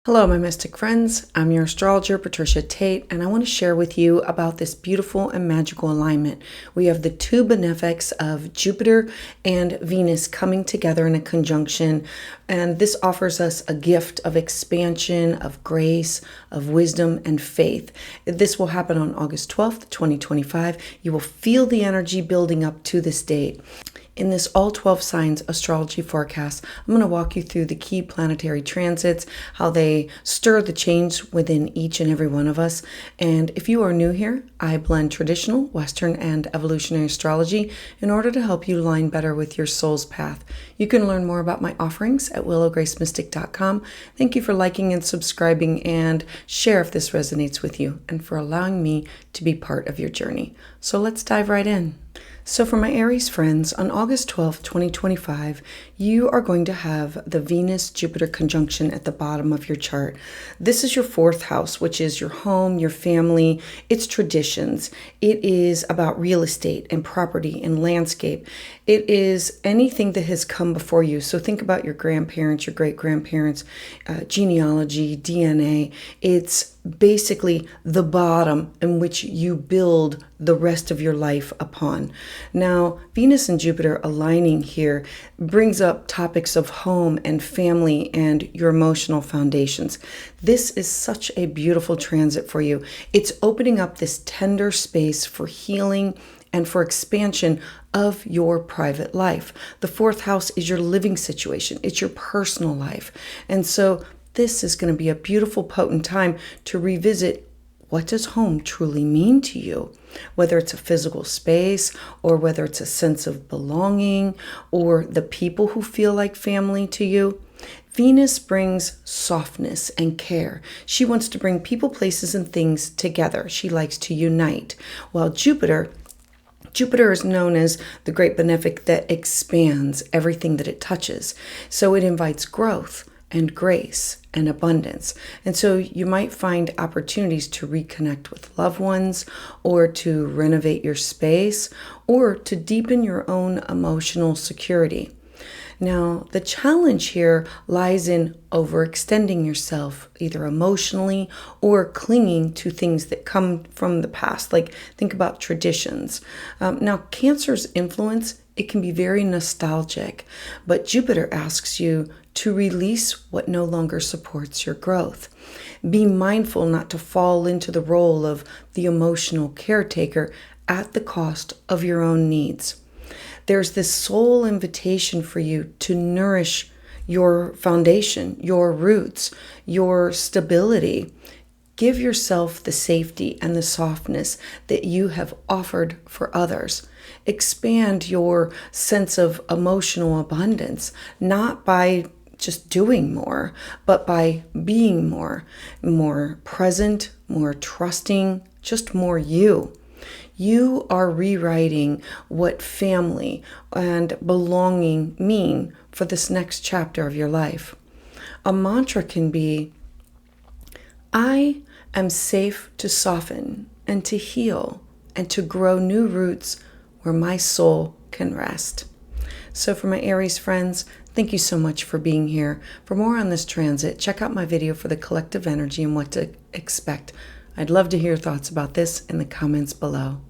Hello, my mystic friends. I'm your astrologer, Patricia Tate, and I want to share with you about this beautiful and magical alignment. We have the two benefics of Jupiter and Venus coming together in a conjunction, and this offers us a gift of expansion, of grace, of wisdom, and faith. This will happen on August 12th, 2025. You will feel the energy building up to this date. In this all 12 signs astrology forecast, I'm going to walk you through the key planetary transits, how they stir the change within each and every one of us. And if you are new here, I blend traditional, Western, and evolutionary astrology in order to help you align better with your soul's path. You can learn more about my offerings at willowgracemystic.com. Thank you for liking and subscribing, and share if this resonates with you, and for allowing me to be part of your journey. So let's dive right in. So for my Aries friends, on August 12th, 2025, you are going to have the Venus-Jupiter conjunction at the bottom of your chart. This is your fourth house, which is your home, your family, its traditions. It is about real estate and property and landscape. It is anything that has come before you. So think about your grandparents, your great-grandparents, genealogy, DNA. It's basically the bottom in which you build the rest of your life upon. Now, Venus and Jupiter aligning here brings up topics of home and family and your emotional foundations. This is such a beautiful transit for you. It's opening up this tender space for healing and for expansion of your private life. The fourth house is your living situation. It's your personal life. And so this is going to be a beautiful, potent time to revisit, what does home truly mean to you? Whether it's a physical space, or whether it's a sense of belonging, or the people who feel like family to you. Venus brings softness and care. She wants to bring people, places, and things together. She likes to unite. While Jupiter is known as the great benefic that expands everything that it touches. So it invites growth and grace and abundance. And so you might find opportunities to reconnect with loved ones, or to renovate your space, or to deepen your own emotional security. Now, the challenge here lies in overextending yourself, either emotionally or clinging to things that come from the past. Like, think about traditions. Now, Cancer's influence, it can be very nostalgic, but Jupiter asks you to release what no longer supports your growth. Be mindful not to fall into the role of the emotional caretaker at the cost of your own needs. There's this soul invitation for you to nourish your foundation, your roots, your stability. Give yourself the safety and the softness that you have offered for others. Expand your sense of emotional abundance, not by just doing more, but by being more present, more trusting, just more you. You are rewriting what family and belonging mean for this next chapter of your life. A mantra can be, I am safe to soften and to heal and to grow new roots where my soul can rest. So for my Aries friends, thank you so much for being here. For more on this transit, check out my video for the collective energy and what to expect. I'd love to hear your thoughts about this in the comments below.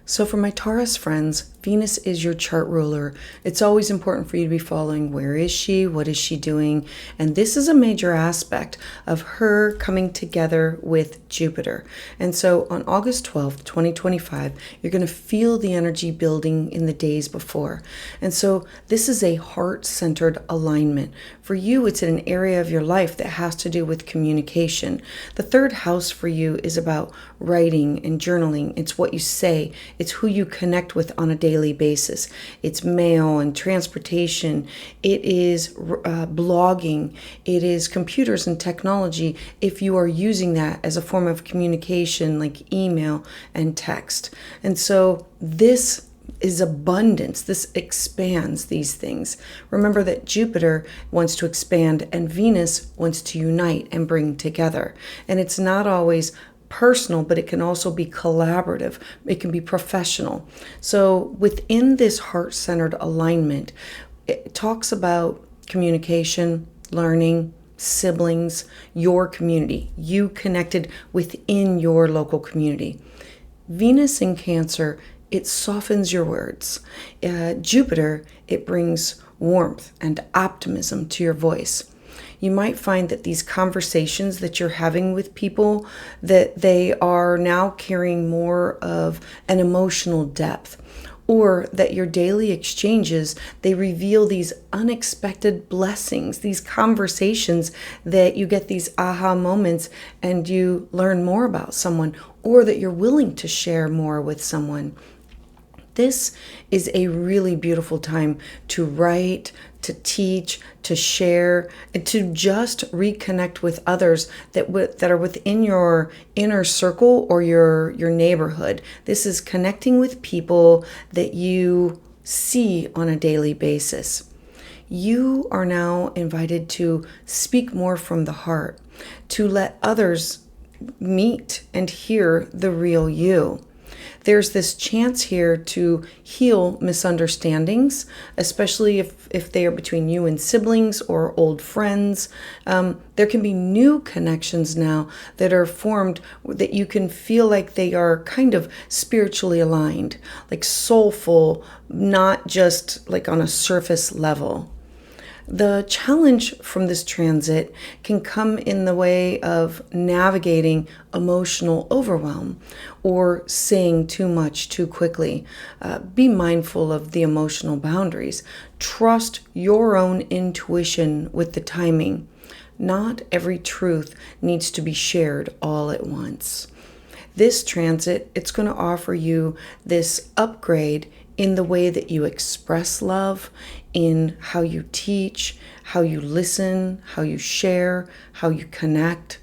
So for my Taurus friends, Venus is your chart ruler. It's always important for you to be following, where is she? What is she doing? And this is a major aspect of her coming together with Jupiter. And so on August 12th, 2025, you're going to feel the energy building in the days before. And so this is a heart-centered alignment. For you, it's in an area of your life that has to do with communication. The third house for you is about writing and journaling. It's what you say. It's who you connect with on a daily basis. It's mail and transportation. It is blogging. It is computers and technology, if you are using that as a form of communication, like email and text. And so this is abundance. This expands these things. Remember that Jupiter wants to expand and Venus wants to unite and bring together. And it's not always personal, but it can also be collaborative. It can be professional. So within this heart-centered alignment, it talks about communication, learning, siblings, your community, you connected within your local community. Venus in Cancer, it softens your words. Jupiter, it brings warmth and optimism to your voice. You might find that these conversations that you're having with people, that they are now carrying more of an emotional depth, or that your daily exchanges, they reveal these unexpected blessings, these conversations that you get these aha moments and you learn more about someone, or that you're willing to share more with someone. This is a really beautiful time to write, to teach, to share, and to just reconnect with others that are within your inner circle or your neighborhood. This is connecting with people that you see on a daily basis. You are now invited to speak more from the heart, to let others meet and hear the real you. There's this chance here to heal misunderstandings, especially if they are between you and siblings or old friends. There can be new connections now that are formed that you can feel like they are kind of spiritually aligned, like soulful, not just like on a surface level. The challenge from this transit can come in the way of navigating emotional overwhelm or saying too much too quickly. Be mindful of the emotional boundaries. Trust your own intuition with the timing. Not every truth needs to be shared all at once. This transit, it's going to offer you this upgrade in the way that you express love, in how you teach, how you listen, how you share, how you connect.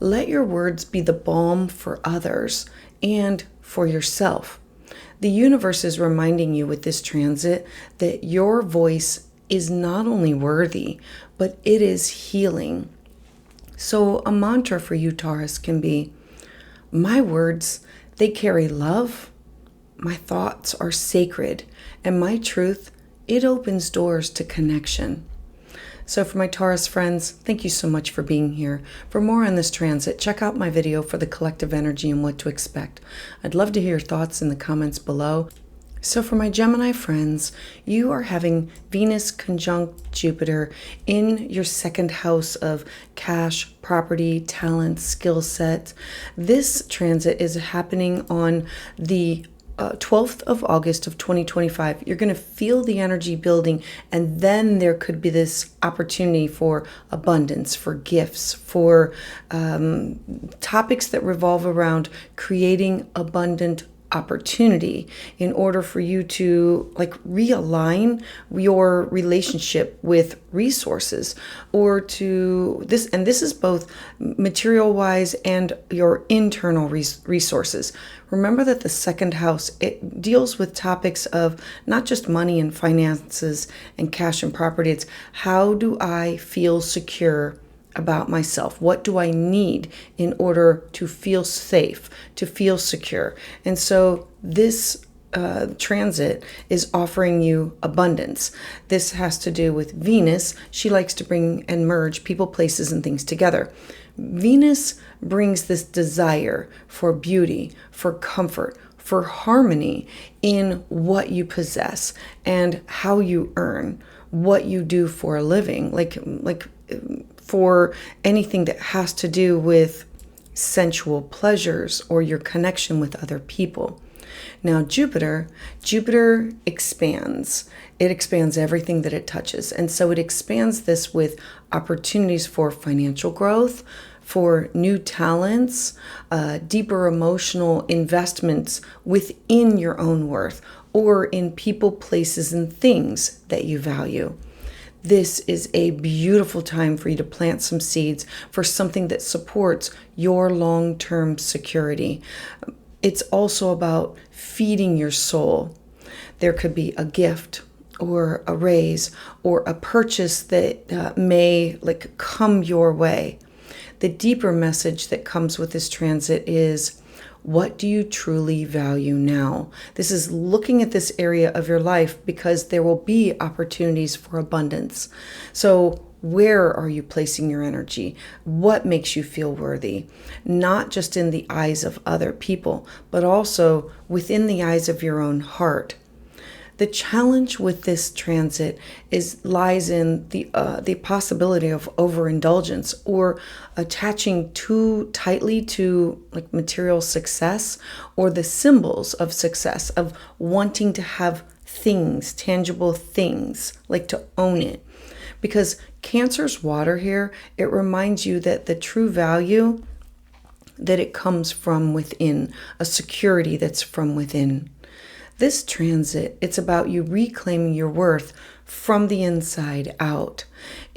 Let your words be the balm for others and for yourself. The universe is reminding you with this transit that your voice is not only worthy, but it is healing. So a mantra for you, Taurus, can be, my words, they carry love. My thoughts are sacred, and my truth, it opens doors to connection. So for my Taurus friends, thank you so much for being here. For more on this transit, check out my video for the collective energy and what to expect. I'd love to hear your thoughts in the comments below. So for my Gemini friends, you are having Venus conjunct Jupiter in your second house of cash, property, talent, skill set. This transit is happening on the 12th of August of 2025. You're going to feel the energy building, and then there could be this opportunity for abundance, for gifts, for topics that revolve around creating abundant opportunity in order for you to realign your relationship with resources, or to this, and this is both material wise and your internal resources. Remember that the second house, it deals with topics of not just money and finances and cash and property. It's how do I feel secure about myself? What do I need in order to feel safe, to feel secure? And so this transit is offering you abundance. This has to do with Venus. She likes to bring and merge people, places, and things together. Venus brings this desire for beauty, for comfort, for harmony in what you possess and how you earn, what you do for a living, like for anything that has to do with sensual pleasures or your connection with other people. Now, Jupiter expands. It expands everything that it touches. And so it expands this with opportunities for financial growth, for new talents, deeper emotional investments within your own worth, or in people, places, and things that you value. This is a beautiful time for you to plant some seeds for something that supports your long-term security. It's also about feeding your soul. There could be a gift or a raise or a purchase that may come your way. The deeper message that comes with this transit is, what do you truly value now? This is looking at this area of your life because there will be opportunities for abundance. So Where are you placing your energy? What makes you feel worthy? Not just in the eyes of other people, but also within the eyes of your own heart. The challenge with this transit lies in the possibility of overindulgence or attaching too tightly to like material success or the symbols of success, of wanting to have things, tangible things, like to own it. Because Cancer's water here, it reminds you that the true value, that it comes from within, a security that's from within. This transit, it's about you reclaiming your worth from the inside out.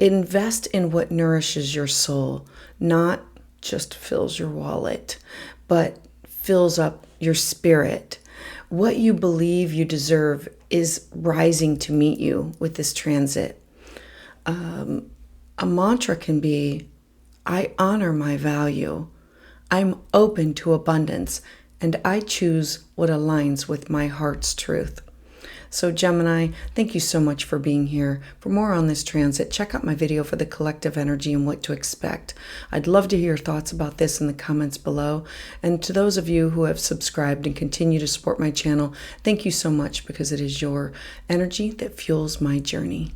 Invest in what nourishes your soul, not just fills your wallet, but fills up your spirit. What you believe you deserve is rising to meet you with this transit. A mantra can be, I honor my value. I'm open to abundance. And I choose what aligns with my heart's truth. So Gemini, thank you so much for being here. For more on this transit, check out my video for the collective energy and what to expect. I'd love to hear your thoughts about this in the comments below. And to those of you who have subscribed and continue to support my channel, thank you so much, because it is your energy that fuels my journey.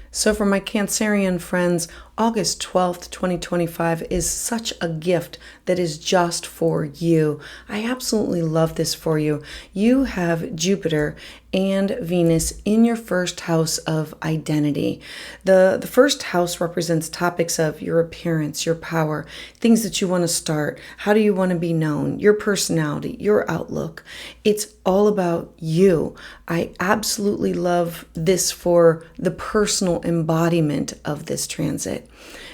So for my Cancerian friends, August 12th, 2025 is such a gift that is just for you. I absolutely love this for you. You have Jupiter and Venus in your first house of identity. The first house represents topics of your appearance, your power, things that you want to start. How do you want to be known? Your personality, your outlook. It's all about you. I absolutely love this for the personal embodiment of this transit.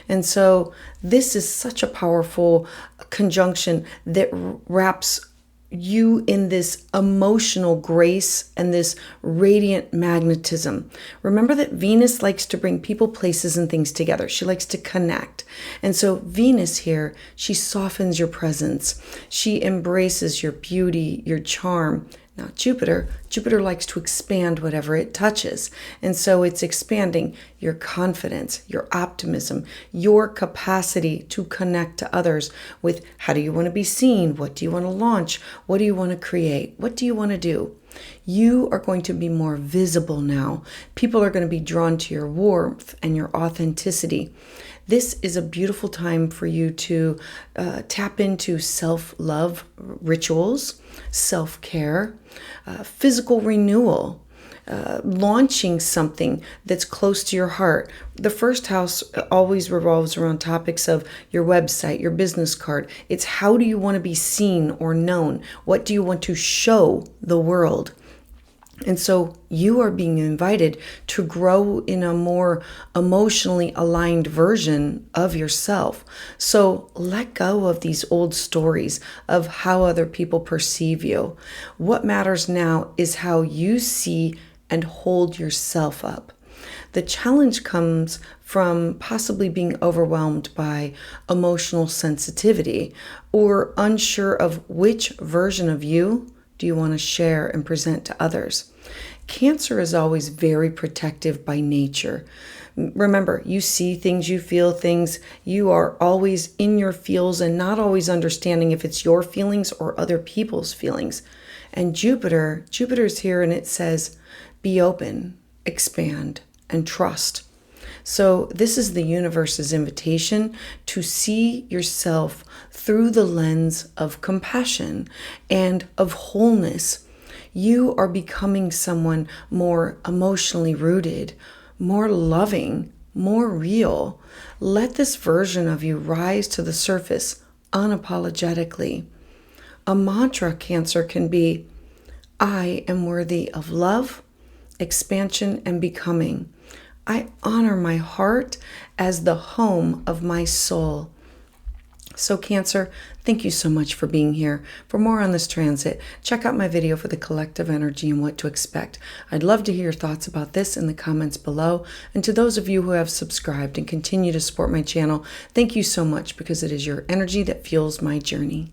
And so this is such a powerful conjunction that wraps you in this emotional grace and this radiant magnetism. Remember that Venus likes to bring people, places, and things together. She likes to connect. And so Venus here, she softens your presence. She embraces your beauty, your charm. Now Jupiter likes to expand whatever it touches. And so it's expanding your confidence, your optimism, your capacity to connect to others with how do you want to be seen? What do you want to launch? What do you want to create? What do you want to do? You are going to be more visible now. People are going to be drawn to your warmth and your authenticity. This is a beautiful time for you to tap into self-love rituals, self-care, physical renewal, launching something that's close to your heart. The first house always revolves around topics of your website, your business card. It's how do you want to be seen or known? What do you want to show the world? And so you are being invited to grow in a more emotionally aligned version of yourself. So let go of these old stories of how other people perceive you. What matters now is how you see and hold yourself up. The challenge comes from possibly being overwhelmed by emotional sensitivity or unsure of which version of you do you want to share and present to others. Cancer is always very protective by nature. Remember, you see things, you feel things, you are always in your feels and not always understanding if it's your feelings or other people's feelings. And Jupiter's here and it says, be open, expand, and trust. So this is the universe's invitation to see yourself through the lens of compassion and of wholeness. You are becoming someone more emotionally rooted, more loving, more real. Let this version of you rise to the surface unapologetically. A mantra, Cancer, can be, I am worthy of love, expansion, and becoming. I honor my heart as the home of my soul. So Cancer, thank you so much for being here. For more on this transit, check out my video for the collective energy and what to expect. I'd love to hear your thoughts about this in the comments below. And to those of you who have subscribed and continue to support my channel, thank you so much, because it is your energy that fuels my journey.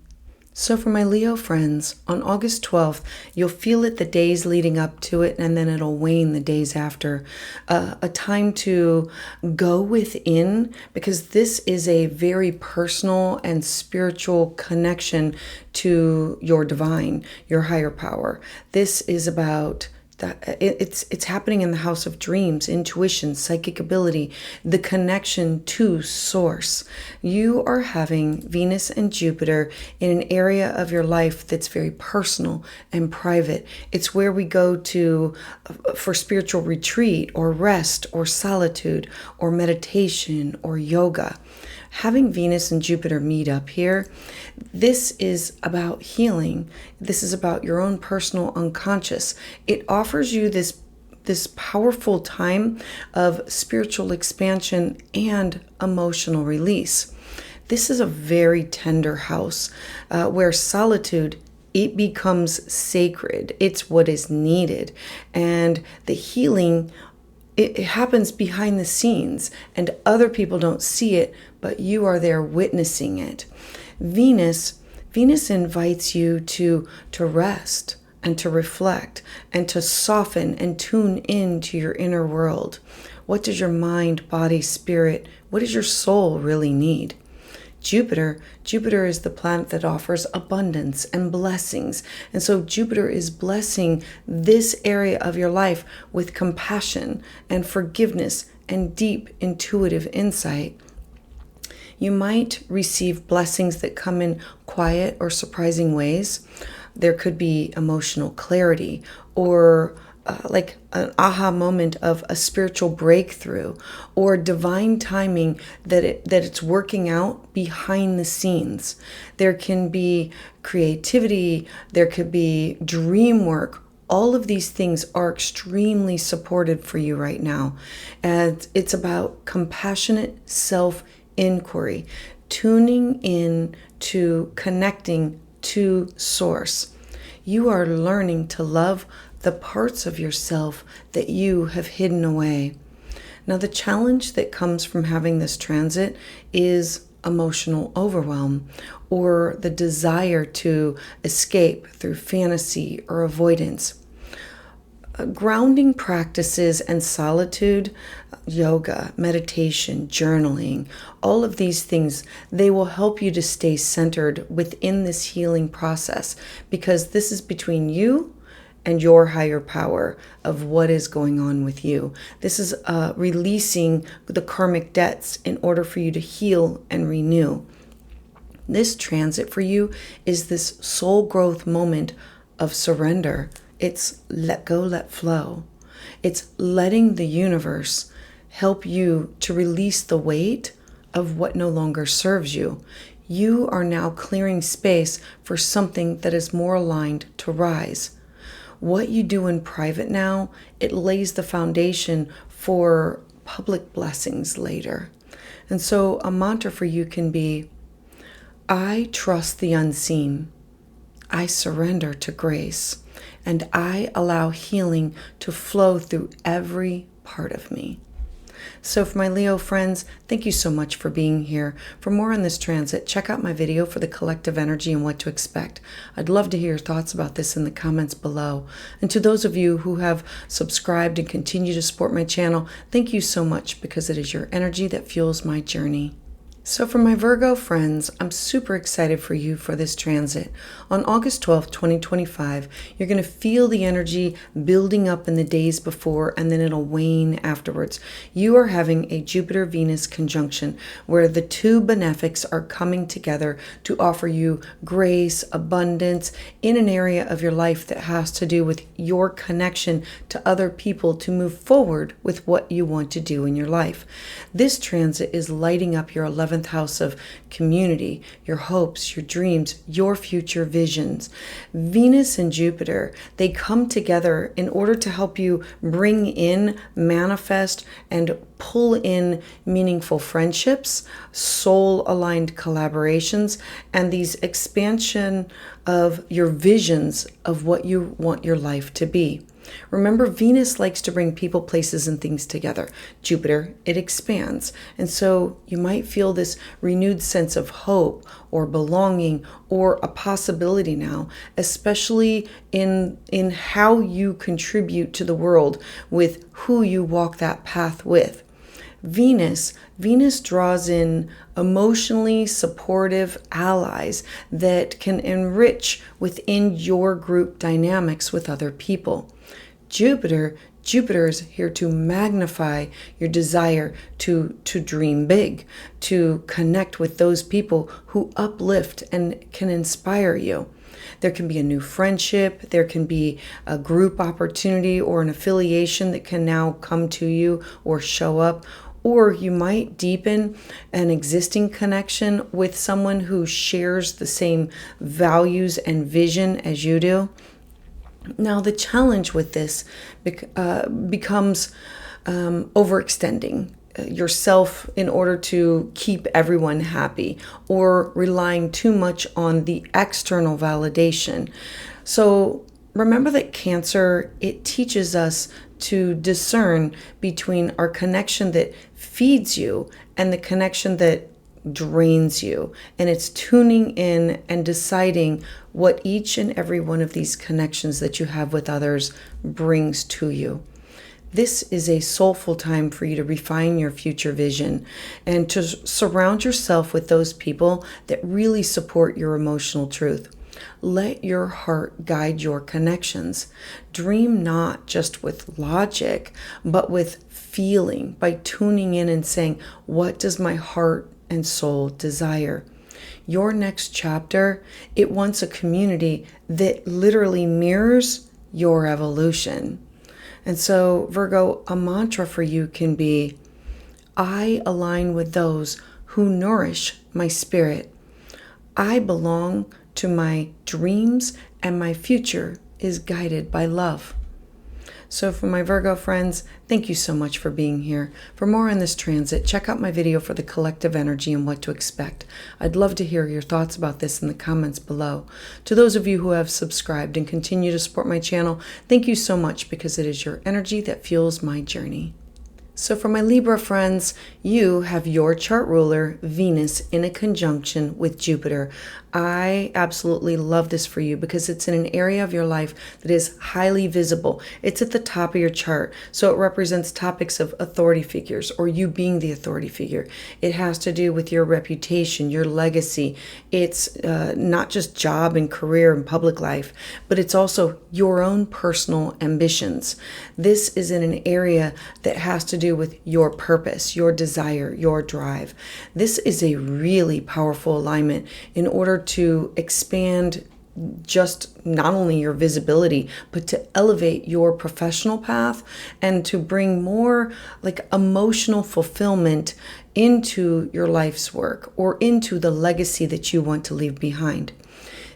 So for my Leo friends, on August 12th, you'll feel it the days leading up to it, and then it'll wane the days after. A time to go within, because this is a very personal and spiritual connection to your divine, your higher power. This is about that it's happening in the house of dreams, intuition, psychic ability, the connection to source. You are having Venus and Jupiter in an area of your life that's very personal and private. It's where we go to for spiritual retreat or rest or solitude or meditation or yoga. Having Venus and Jupiter meet up here, this is about healing. This is about your own personal unconscious. It offers you this powerful time of spiritual expansion and emotional release. This is a very tender house where solitude, it becomes sacred. It's what is needed. And the healing, it happens behind the scenes and other people don't see it, but you are there witnessing it. Venus invites you to rest and to reflect and to soften and tune in to your inner world. What does your mind, body, spirit, what does your soul really need? Jupiter is the planet that offers abundance and blessings. And so Jupiter is blessing this area of your life with compassion and forgiveness and deep intuitive insight. You might receive blessings that come in quiet or surprising ways. There could be emotional clarity or like an aha moment of a spiritual breakthrough or divine timing that it's working out behind the scenes. There can be creativity, there could be dream work. All of these things are extremely supported for you right now. And it's about compassionate self-inquiry, tuning in to connecting to source. You are learning to love the parts of yourself that you have hidden away. Now, the challenge that comes from having this transit is emotional overwhelm or the desire to escape through fantasy or avoidance. Grounding practices and solitude, yoga, meditation, journaling, all of these things, they will help you to stay centered within this healing process, because this is between you and your higher power of what is going on with you. This is releasing the karmic debts in order for you to heal and renew. This transit for you is this soul growth moment of surrender. It's let go, let flow. It's letting the universe help you to release the weight of what no longer serves you. You are now clearing space for something that is more aligned to rise. What you do in private now, it lays the foundation for public blessings later. And so a mantra for you can be, I trust the unseen. I surrender to grace. And I allow healing to flow through every part of me. So for my Leo friends, thank you so much for being here. For more on this transit, check out my video for the collective energy and what to expect. I'd love to hear your thoughts about this in the comments below. And to those of you who have subscribed and continue to support my channel, thank you so much, because it is your energy that fuels my journey. So for my Virgo friends, I'm super excited for you for this transit. On August 12th, 2025, you're going to feel the energy building up in the days before, and then it'll wane afterwards. You are having a Jupiter-Venus conjunction where the two benefics are coming together to offer you grace, abundance in an area of your life that has to do with your connection to other people to move forward with what you want to do in your life. This transit is lighting up your 11th house of community, your hopes, your dreams, your future visions. Venus and Jupiter, they come together in order to help you bring in, manifest, and pull in meaningful friendships, soul-aligned collaborations, and these expansion of your visions of what you want your life to be. Remember, Venus likes to bring people, places, and things together. Jupiter, it expands. And so you might feel this renewed sense of hope or belonging or a possibility now, especially in how you contribute to the world with who you walk that path with. Venus draws in emotionally supportive allies that can enrich within your group dynamics with other people. Jupiter is here to magnify your desire to dream big, to connect with those people who uplift and can inspire you. There can be a new friendship, there can be a group opportunity or an affiliation that can now come to you or show up. Or you might deepen an existing connection with someone who shares the same values and vision as you do. Now, the challenge with this becomes overextending yourself in order to keep everyone happy, or relying too much on the external validation. So remember that Cancer, it teaches us to discern between our connection that feeds you and the connection that drains you. And it's tuning in and deciding what each and every one of these connections that you have with others brings to you. This is a soulful time for you to refine your future vision and to surround yourself with those people that really support your emotional truth. Let your heart guide your connections. Dream not just with logic, but with feeling, by tuning in and saying, what does my heart and soul desire? Your next chapter, it wants a community that literally mirrors your evolution. And so, Virgo, a mantra for you can be, I align with those who nourish my spirit. I belong to my dreams, and my future is guided by love. So for my Virgo friends, thank you so much for being here. For more on this transit, check out my video for the collective energy and what to expect. I'd love to hear your thoughts about this in the comments below. To those of you who have subscribed and continue to support my channel, thank you so much, because it is your energy that fuels my journey. So for my Libra friends, you have your chart ruler, Venus, in a conjunction with Jupiter. I absolutely love this for you because it's in an area of your life that is highly visible. It's at the top of your chart. So it represents topics of authority figures, or you being the authority figure. It has to do with your reputation, your legacy. It's not just job and career and public life, but it's also your own personal ambitions. This is in an area that has to do with your purpose, your desire, your drive. This is a really powerful alignment in order to expand just not only your visibility, but to elevate your professional path and to bring more like emotional fulfillment into your life's work or into the legacy that you want to leave behind.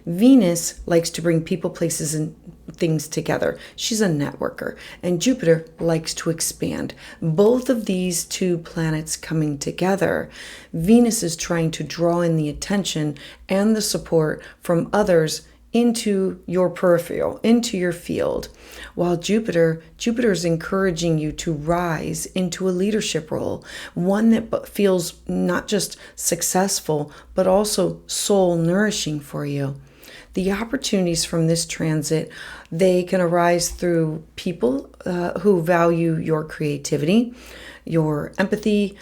Venus likes to bring people, places, and things together. She's a networker. And Jupiter likes to expand. Both of these two planets coming together, Venus is trying to draw in the attention and the support from others into your peripheral, into your field, while Jupiter is encouraging you to rise into a leadership role, one that feels not just successful, but also soul nourishing for you. The opportunities from this transit, they can arise through people who value your creativity, your empathy,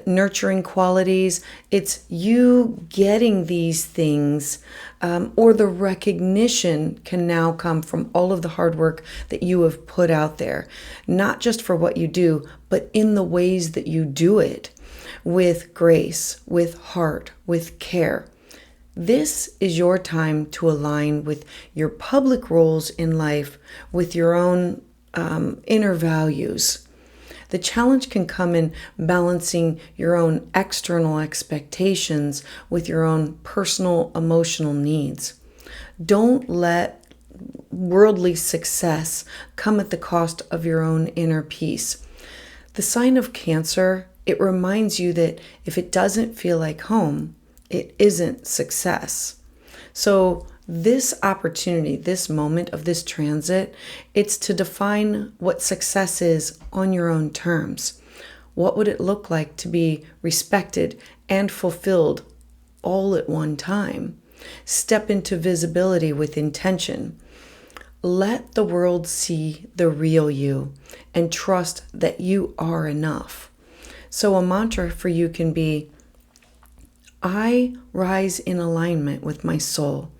nurturing qualities. It's you getting these things, or the recognition can now come from all of the hard work that you have put out there, not just for what you do, but in the ways that you do it, with grace, with heart, with care. This is your time to align with your public roles in life, with your own inner values. The challenge can come in balancing your own external expectations with your own personal emotional needs. Don't let worldly success come at the cost of your own inner peace. The sign of Cancer, it reminds you that if it doesn't feel like home, it isn't success. So This opportunity, this moment of this transit, it's to define what success is on your own terms. What would it look like to be respected and fulfilled all at one time? Step into visibility with intention. Let the world see the real you and trust that you are enough. So a mantra for you can be, I rise in alignment with my soul.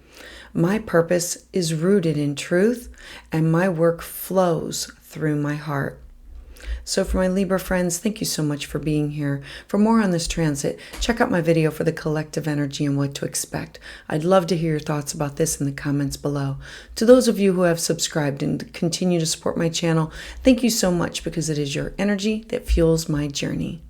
My purpose is rooted in truth, and my work flows through my heart. So for my Libra friends, thank you so much for being here. For more on this transit, check out my video for the collective energy and what to expect. I'd love to hear your thoughts about this in the comments below. To those of you who have subscribed and continue to support my channel, thank you so much, because it is your energy that fuels my journey.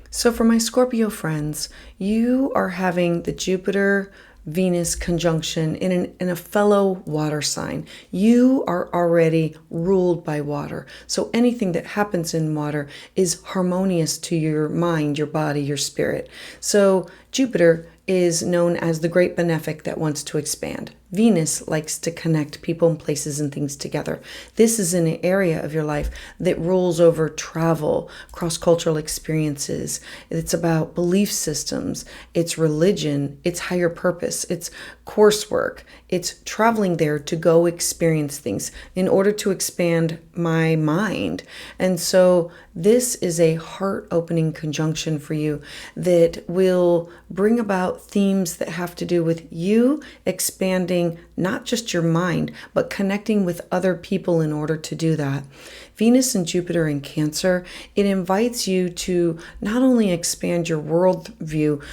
So for my Scorpio friends, you are having the Jupiter-Venus conjunction in a fellow water sign. You are already ruled by water. So anything that happens in water is harmonious to your mind, your body, your spirit. So Jupiter is known as the great benefic that wants to expand. Venus likes to connect people and places and things together. This is an area of your life that rules over travel, cross-cultural experiences. It's about belief systems. It's religion. It's higher purpose. It's coursework. It's traveling there to go experience things in order to expand my mind. And so this is a heart-opening conjunction for you that will bring about themes that have to do with you expanding not just your mind, but connecting with other people in order to do that. Venus and Jupiter in Cancer, it invites you to not only expand your worldview,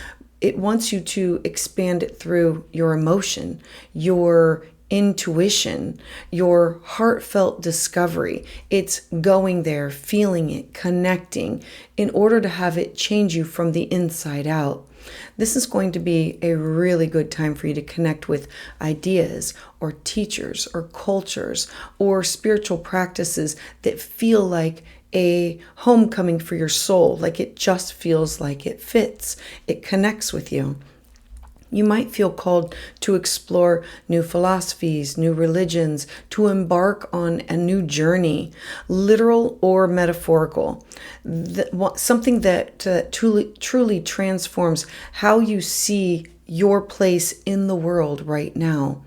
it wants you to expand it through your emotion, your intuition, your heartfelt discovery. It's going there, feeling it, connecting, in order to have it change you from the inside out. This is going to be a really good time for you to connect with ideas or teachers or cultures or spiritual practices that feel like a homecoming for your soul, like it just feels like it fits. It connects with you. You might feel called to explore new philosophies, new religions, to embark on a new journey, literal or metaphorical, something that truly transforms how you see your place in the world right now.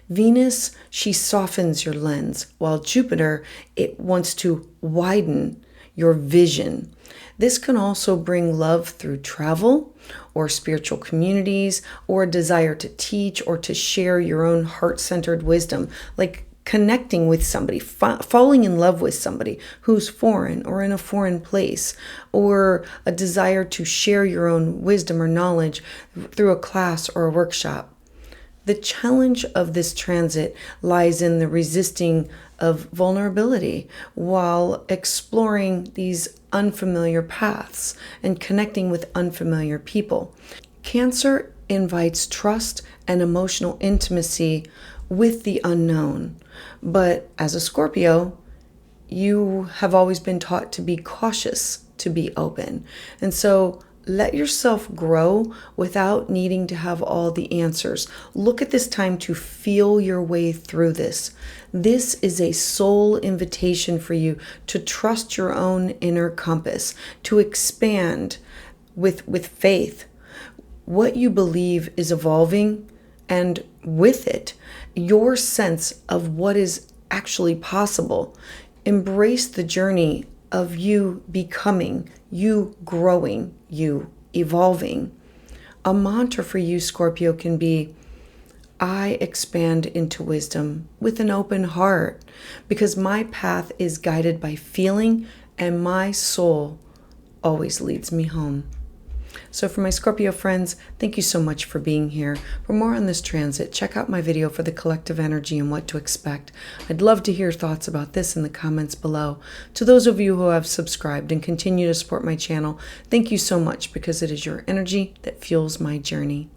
Venus, she softens your lens, while Jupiter, it wants to widen your vision. This can also bring love through travel or spiritual communities, or a desire to teach or to share your own heart-centered wisdom, like connecting with somebody, falling in love with somebody who's foreign or in a foreign place, or a desire to share your own wisdom or knowledge through a class or a workshop. The challenge of this transit lies in the resisting of vulnerability while exploring these unfamiliar paths and connecting with unfamiliar people. Cancer invites trust and emotional intimacy with the unknown. But as a Scorpio, you have always been taught to be cautious, to be open. And so let yourself grow without needing to have all the answers. Look at this time to feel your way through this. This is a soul invitation for you to trust your own inner compass, to expand with faith. What you believe is evolving, and with it, your sense of what is actually possible. Embrace the journey of you becoming, you growing, you evolving. A mantra for you, Scorpio, can be, I expand into wisdom with an open heart, because my path is guided by feeling and my soul always leads me home. So for my Scorpio friends, thank you so much for being here. For more on this transit, check out my video for the collective energy and what to expect. I'd love to hear thoughts about this in the comments below. To those of you who have subscribed and continue to support my channel, thank you so much, because it is your energy that fuels my journey.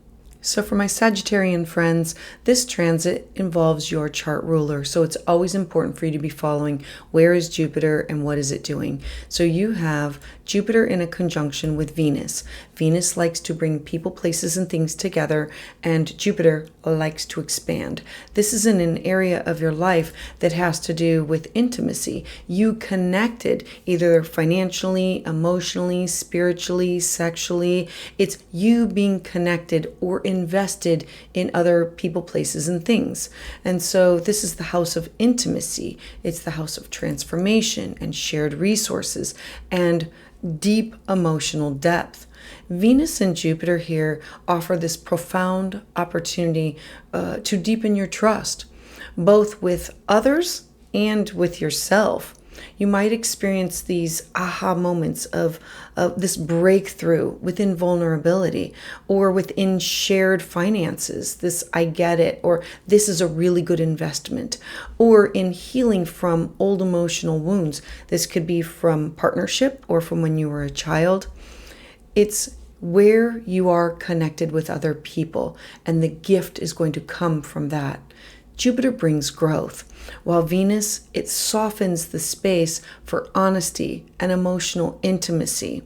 So for my Sagittarian friends, this transit involves your chart ruler. So it's always important for you to be following where is Jupiter and what is it doing. So you have Jupiter in a conjunction with Venus. Venus likes to bring people, places, and things together, and Jupiter likes to expand. This is in an area of your life that has to do with intimacy. You connected either financially, emotionally, spiritually, sexually. It's you being connected or invested in other people, places, and things. And so this is the house of intimacy. It's the house of transformation and shared resources and deep emotional depth. Venus and Jupiter here offer this profound opportunity to deepen your trust, both with others and with yourself. You might experience these aha moments of this breakthrough within vulnerability or within shared finances. This I get it, or this is a really good investment, or in healing from old emotional wounds. This could be from partnership or from when you were a child. It's where you are connected with other people, and the gift is going to come from that. Jupiter brings growth, while Venus, it softens the space for honesty and emotional intimacy.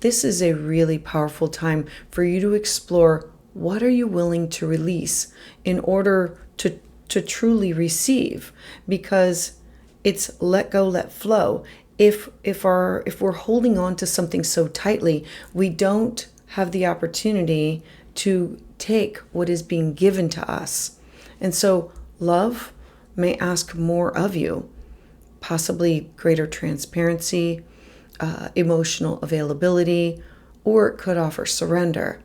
This is a really powerful time for you to explore what are you willing to release in order to truly receive, because it's let go, let flow. If we're holding on to something so tightly, we don't have the opportunity to take what is being given to us. And so love may ask more of you, possibly greater transparency, emotional availability, or it could offer surrender.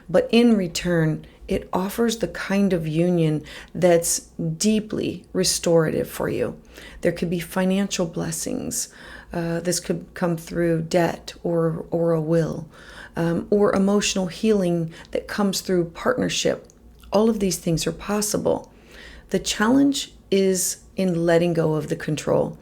But in return, it offers the kind of union that's deeply restorative for you. There could be financial blessings. This could come through debt or a will, or emotional healing that comes through partnership. All of these things are possible. The challenge is in letting go of the control.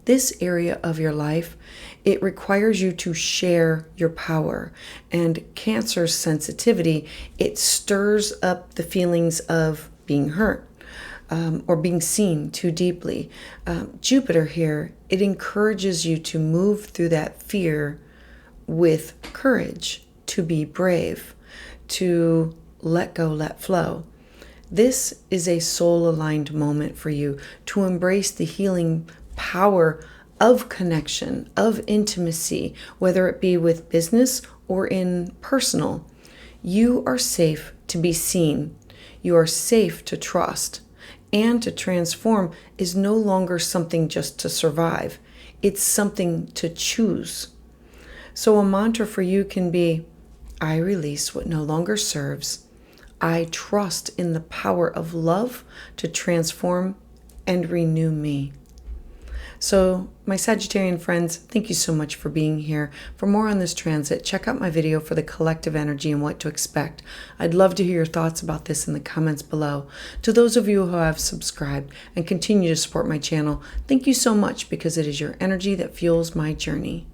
This area of your life, it requires you to share your power. And Cancer's sensitivity, it stirs up the feelings of being hurt or being seen too deeply. Jupiter here, it encourages you to move through that fear with courage, to be brave, to let go, let flow. This is a soul-aligned moment for you to embrace the healing power of connection, of intimacy, whether it be with business or in personal. You are safe to be seen. You are safe to trust. And to transform is no longer something just to survive. It's something to choose. So a mantra for you can be, I release what no longer serves. I trust in the power of love to transform and renew me. So, my Sagittarian friends, thank you so much for being here. For more on this transit, check out my video for the collective energy and what to expect. I'd love to hear your thoughts about this in the comments below. To those of you who have subscribed and continue to support my channel, thank you so much, because it is your energy that fuels my journey.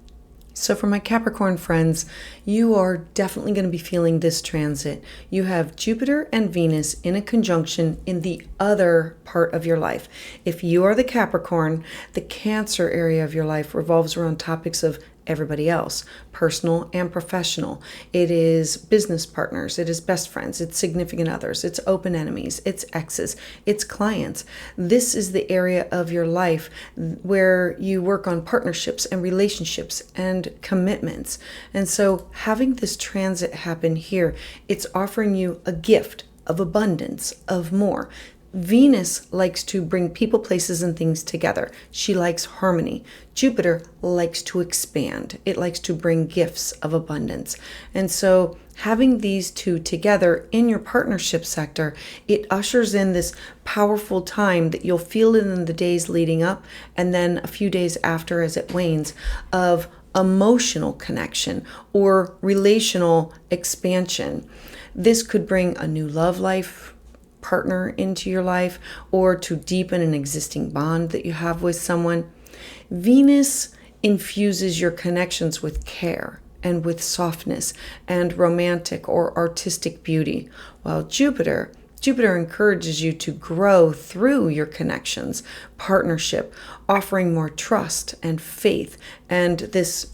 So for my Capricorn friends, you are definitely going to be feeling this transit. You have Jupiter and Venus in a conjunction in the other part of your life. If you are the Capricorn, the Cancer area of your life revolves around topics of everybody else, personal and professional. It is business partners, it is best friends, it's significant others, it's open enemies, it's exes, it's clients. This is the area of your life where you work on partnerships and relationships and commitments. And so having this transit happen here, it's offering you a gift of abundance, of more. Venus likes to bring people, places, and things together. She likes harmony. Jupiter likes to expand. It likes to bring gifts of abundance. And so having these two together in your partnership sector, it ushers in this powerful time that you'll feel it in the days leading up, and then a few days after as it wanes, of emotional connection or relational expansion. This could bring a new love life partner into your life, or to deepen an existing bond that you have with someone. Venus infuses your connections with care and with softness and romantic or artistic beauty, while Jupiter encourages you to grow through your connections, partnership, offering more trust and faith and this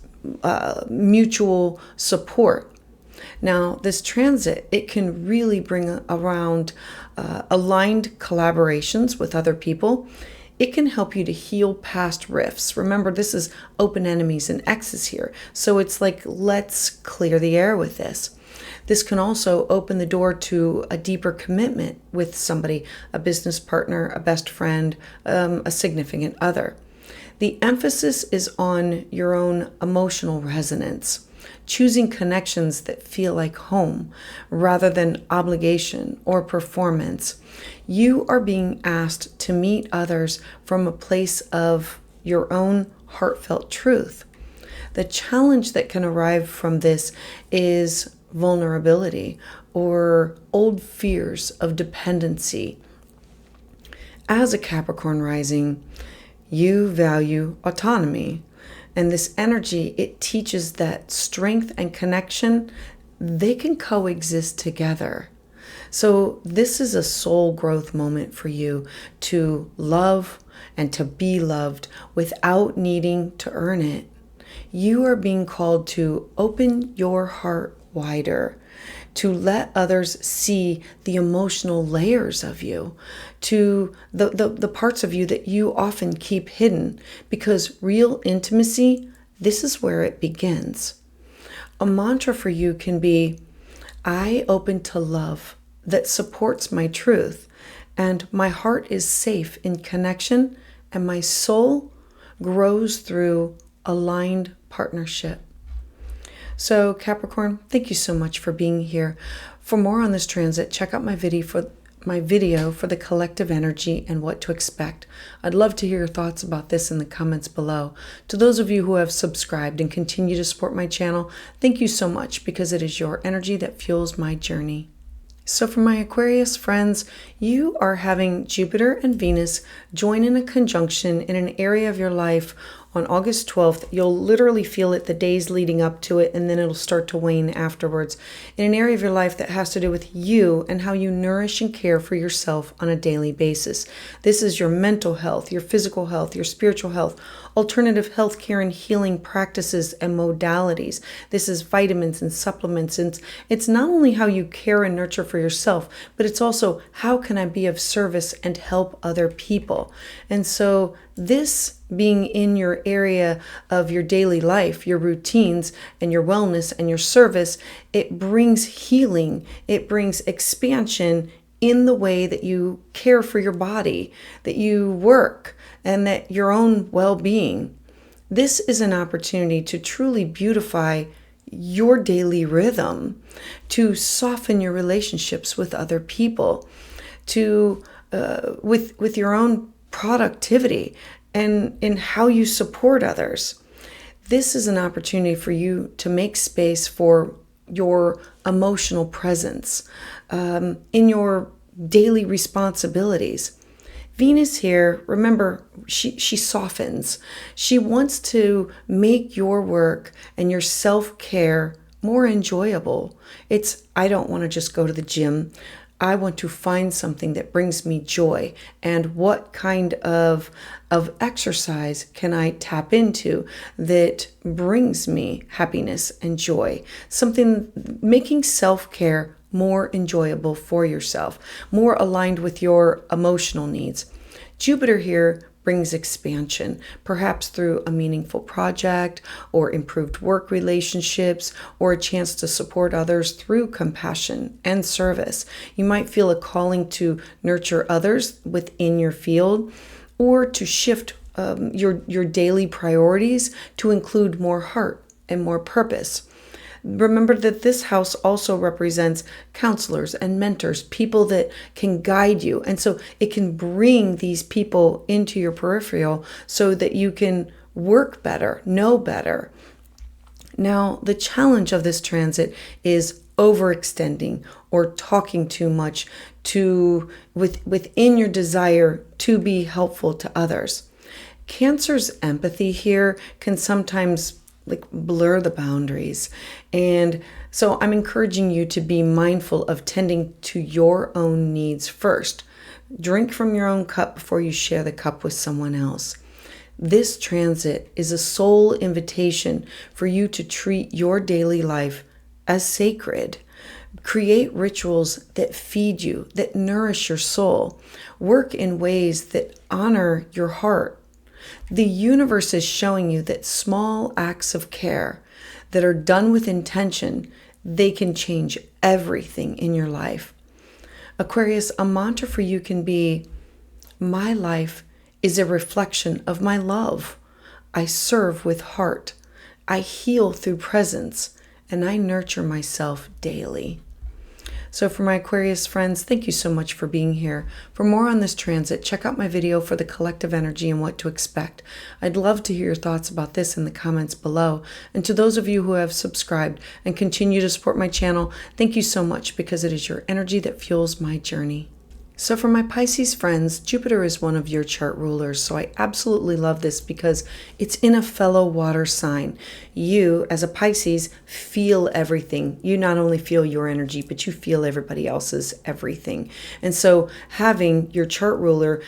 mutual support. Now, this transit, it can really bring around aligned collaborations with other people. It can help you to heal past rifts. Remember, this is open enemies and exes here. So it's like, let's clear the air with this. This can also open the door to a deeper commitment with somebody, a business partner, a best friend, a significant other. The emphasis is on your own emotional resonance, choosing connections that feel like home rather than obligation or performance. You are being asked to meet others from a place of your own heartfelt truth. The challenge that can arrive from this is vulnerability or old fears of dependency. As a Capricorn rising, you value autonomy. And this energy, it teaches that strength and connection, they can coexist together. So this is a soul growth moment for you to love and to be loved without needing to earn it. You are being called to open your heart wider, to let others see the emotional layers of you, to the parts of you that you often keep hidden, because real intimacy, this is where it begins. A mantra for you can be, I open to love that supports my truth, and my heart is safe in connection, and my soul grows through aligned partnership. So Capricorn, thank you so much for being here. For more on this transit, check out my video for the collective energy and what to expect. I'd love to hear your thoughts about this in the comments below. To those of you who have subscribed and continue to support my channel, thank you so much, because it is your energy that fuels my journey. So for my Aquarius friends, you are having Jupiter and Venus join in a conjunction in an area of your life on August 12th. You'll literally feel it the days leading up to it, and then it'll start to wane afterwards, in an area of your life that has to do with you and how you nourish and care for yourself on a daily basis. This is your mental health, your physical health, your spiritual health, alternative health care and healing practices and modalities. This is vitamins and supplements. And it's not only how you care and nurture for yourself, but it's also how can I be of service and help other people. And so this being in your area of your daily life, your routines and your wellness and your service, it brings healing, it brings expansion in the way that you care for your body, that you work, and that your own well-being. This is an opportunity to truly beautify your daily rhythm, to soften your relationships with other people, to with your own productivity and in how you support others. This is an opportunity for you to make space for your emotional presence in your daily responsibilities. Venus here, remember, she softens. She wants to make your work and your self-care more enjoyable. It's, I don't want to just go to the gym. I want to find something that brings me joy. And what kind of exercise can I tap into that brings me happiness and joy? Something, making self-care more enjoyable for yourself, more aligned with your emotional needs. Jupiter here brings expansion, perhaps through a meaningful project or improved work relationships or a chance to support others through compassion and service. You might feel a calling to nurture others within your field or to shift your daily priorities to include more heart and more purpose. Remember that this house also represents counselors and mentors, people that can guide you. And so it can bring these people into your peripheral so that you can work better, know better. Now, the challenge of this transit is overextending or talking too much within your desire to be helpful to others. Cancer's empathy here can sometimes blur the boundaries. And so I'm encouraging you to be mindful of tending to your own needs first. Drink from your own cup before you share the cup with someone else. This transit is a soul invitation for you to treat your daily life as sacred. Create rituals that feed you, that nourish your soul. Work in ways that honor your heart. The universe is showing you that small acts of care that are done with intention, they can change everything in your life. Aquarius, a mantra for you can be, my life is a reflection of my love. I serve with heart. I heal through presence, and I nurture myself daily. So for my Aquarius friends, thank you so much for being here. For more on this transit, check out my video for the collective energy and what to expect. I'd love to hear your thoughts about this in the comments below. And to those of you who have subscribed and continue to support my channel, thank you so much, because it is your energy that fuels my journey. So for my Pisces friends, Jupiter is one of your chart rulers, so I absolutely love this because it's in a fellow water sign. You, as a Pisces, feel everything. You not only feel your energy, but you feel everybody else's everything. And so having your chart ruler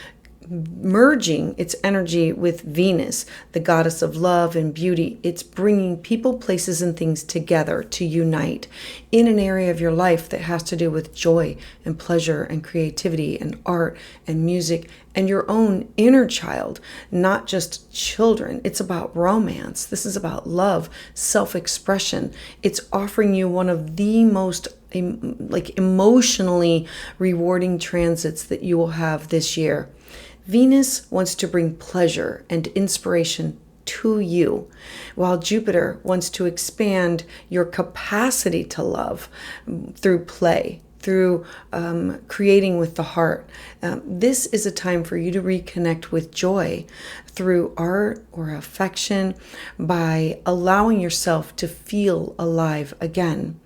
merging its energy with Venus, the goddess of love and beauty, it's bringing people, places, and things together to unite in an area of your life that has to do with joy and pleasure and creativity and art and music and your own inner child, not just children. It's about romance. This is about love, self-expression. It's offering you one of the most emotionally rewarding transits that you will have this year. Venus wants to bring pleasure and inspiration to you, while Jupiter wants to expand your capacity to love through play, through creating with the heart. This is a time for you to reconnect with joy through art or affection by allowing yourself to feel alive again.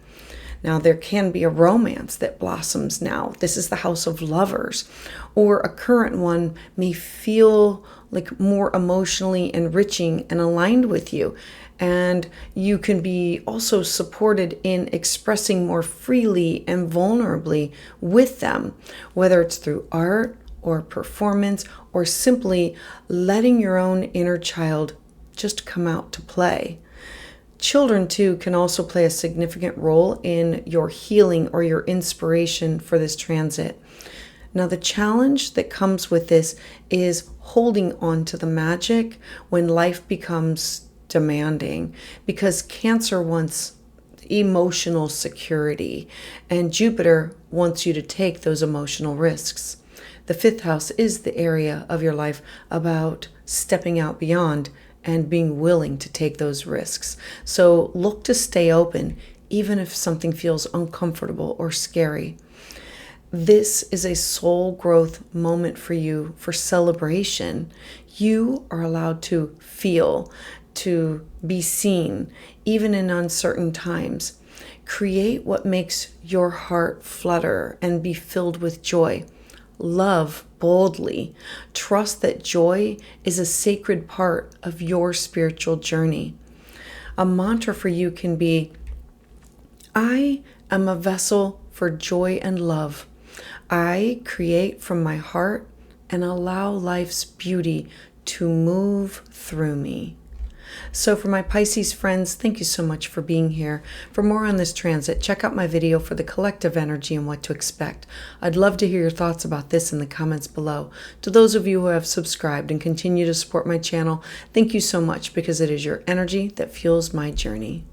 Now, there can be a romance that blossoms now. This is the house of lovers, or a current one may feel like more emotionally enriching and aligned with you. And you can be also supported in expressing more freely and vulnerably with them, whether it's through art or performance, or simply letting your own inner child just come out to play. Children, too, can also play a significant role in your healing or your inspiration for this transit. Now, the challenge that comes with this is holding on to the magic when life becomes demanding, because Cancer wants emotional security, and Jupiter wants you to take those emotional risks. The fifth house is the area of your life about stepping out beyond and being willing to take those risks. So look to stay open, even if something feels uncomfortable or scary. This is a soul growth moment for you, for celebration. You are allowed to feel, to be seen, even in uncertain times. Create what makes your heart flutter and be filled with joy. Love boldly. Trust that joy is a sacred part of your spiritual journey. A mantra for you can be, I am a vessel for joy and love. I create from my heart and allow life's beauty to move through me. So for my Pisces friends, thank you so much for being here. For more on this transit, check out my video for the collective energy and what to expect. I'd love to hear your thoughts about this in the comments below. To those of you who have subscribed and continue to support my channel, thank you so much, because it is your energy that fuels my journey.